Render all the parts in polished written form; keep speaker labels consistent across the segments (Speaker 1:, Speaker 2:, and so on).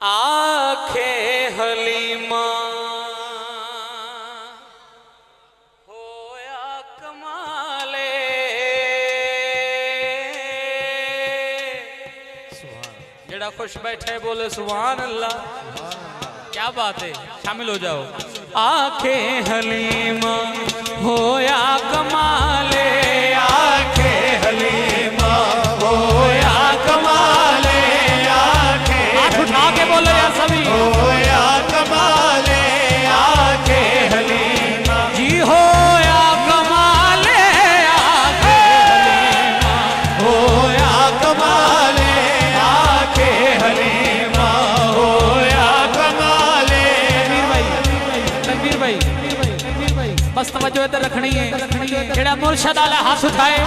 Speaker 1: आखे हलीमा होया कमाले। जेड़ा खुश बैठे बोले सुभान अल्लाह। क्या बात है, शामिल हो जाओ। आखे हलीमा होया कमाले, आखे हलीमा होया कमाले, आखे हाथ उठा के बोलो यार सभी, होया कमाले, आखे हलीमा जी होया कमाले, आखे हलीमा होया कमाले, आखे हलीमा होया कमाले। तकबीर भाई बस तवज्जो इधर रखनी है। जेड़ा मुर्शद आला हाथ उठाए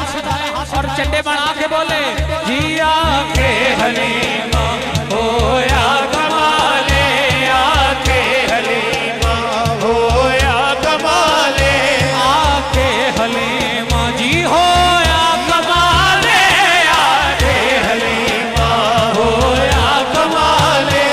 Speaker 1: और चड्डे बना के बोले जी आखे हलीमा होया कमाले, आखे हलीमा होया कमाले, आखे हलीमा जी होया कमाले, आखे हलीमा होया कमाले,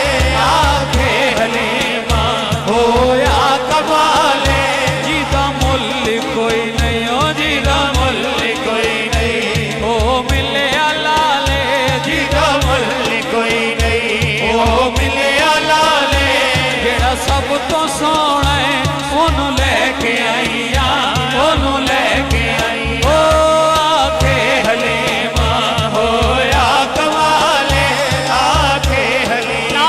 Speaker 1: आखे हलीमा होया कमाले। जीदा मुल्ल कोई नहीं हो, जीदा मुल्ल कोई नहीं हो, मिले लाले जीदा मुल्ल कोई नहीं हो, मिले लाले। जेड़ा सब तो सोना है ओनू लेके आईया, ओनू लेके आई। ओ आखे हलीमा होया कमाले, आखे हलीमा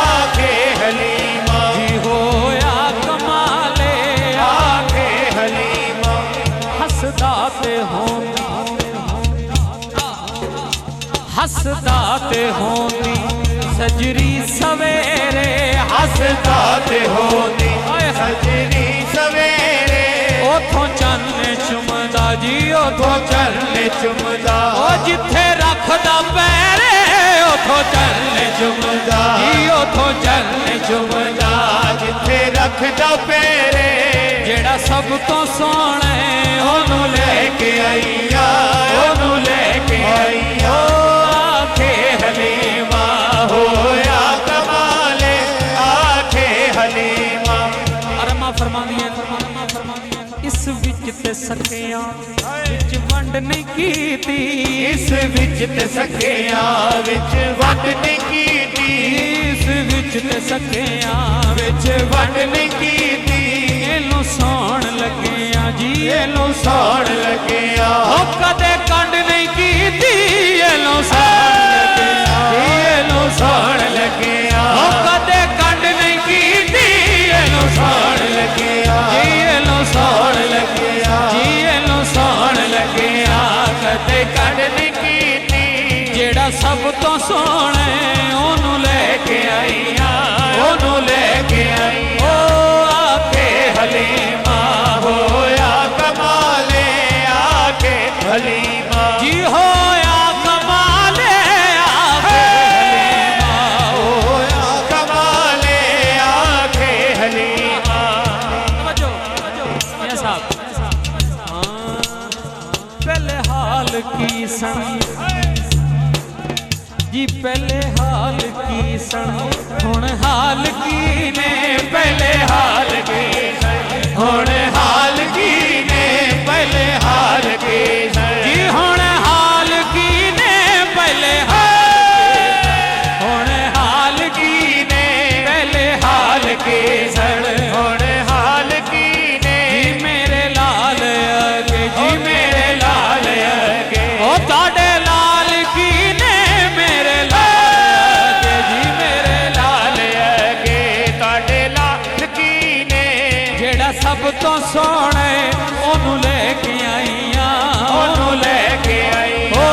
Speaker 1: आखे हलीमा जी होया कमाले, आखे हलीमा। हसदा ते होंदी सजरी सवेरे, हसदा ते होंदी सजरी सवेरे। ओथों चलने चुमदा जी, ओथों चलने चुमदा, ओ जिथे रखदा पैरे ओथों चलने चुमदा जी, ओथों चलने चुमदा, जिथे रखदा पैरे। जेड़ा सब तो सोना है ओनू लेके आईया, ओनू लेके आईया। आखे हलीमा होया कमाले, आखे हलीमा। अरमा फरमांदी है इस विच ते सकियां विच वंड नहीं कीती, इस विच ते सकियां विच वंड नहीं कीती, इस विच ते सकियां विच वंड नहीं कीती। एनू सौण लगिया जी, एनू सौण लगिया, ओ कदे कंड नहीं कीती, एनू सौण लगिया जी, एनू सौण लगिया, ओ कदे कंड नहीं कीती, एनू सौण लगिया जी, एनू सौण लगिया जी, एनू सौण लगिया, कदे कंड नहीं कीती। जेड़ा सब तो सोना ओनू लेके आईया, ओनू लेके आई। ओ आखे हलीमा होया कमाले, आखे हलीमा जी होया कमाले, आखे हलीमा होया कमाले, आखे हलीमा। पहले हाल की सन जी, पहले हाल की सन, हुण हाल की ने, पहले हाल की सन, हुण हाल की ने, पहले हाल की सन जी, हुण हाल की ने, पहले हुण हाल की ने, पहले हाल की सन, हुण हाल की ने। जी मेरे लाल अगे, जी मेरे लाल अगे, ओ ताड़े लाल की ने, मेरे लाल अगे जी, मेरे लाल अगे, ताड़े लाल की ने। जेड़ा सब तो सोना ओनू लेके आईया, ओनू लेके आई। ओ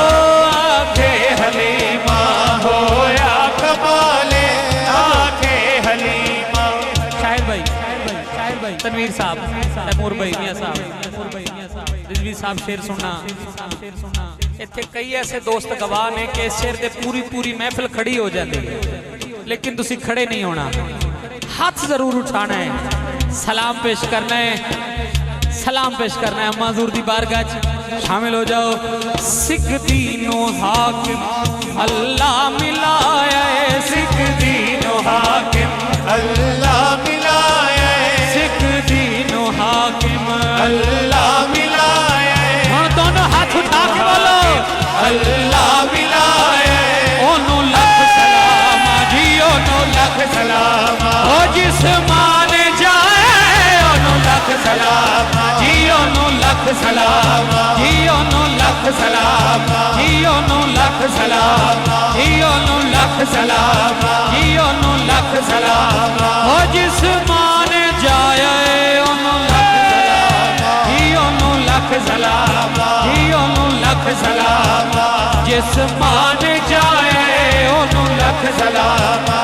Speaker 1: आखे हलीमा होया कमाले, आखे हलीमा। शाहिद भाई तनवीर साहब, तैमूर भाई मियां साहब, रिजवी साहब शेर सुनना। इत्थे कई ऐसे दोस्त गवाह ने कि शेर दे पूरी महफिल खड़ी हो जाती है, लेकिन तुसी खड़े नहीं होना, हाथ जरूर उठाना है, सलाम पेश करना है। सलाम पेश करना है अम्मा हज़ूर दी बारगाह च शामिल हो जाओ। सिख दीनो हाकिम अल्लाह मिलाया है, सिख दीनो हाकिम
Speaker 2: अल्लाह मिलाया है,
Speaker 1: सिख दीनो हाकिम
Speaker 2: अल्लाह मिलाया है,
Speaker 1: हाँ दोनों हाथ उठा के बोलो
Speaker 2: अल्लाह मिलाया है,
Speaker 1: ओनू लख सलाम जी, ओनू लख
Speaker 2: सलाम
Speaker 1: ओ जिस मान जाए ओनू लख सलाम जी, ओनू लख सलाम जी, ओनू लख सलाम जी, ओनू लख सलाम जी, ओनू लख सलाम जी, ओनू लख सलाम ओ जिस मान जाए ओनू लख सलाम जी, ओनू लख सलाम जी, ओनू लख सलाम जिस मान जाए ओनू लख सलाम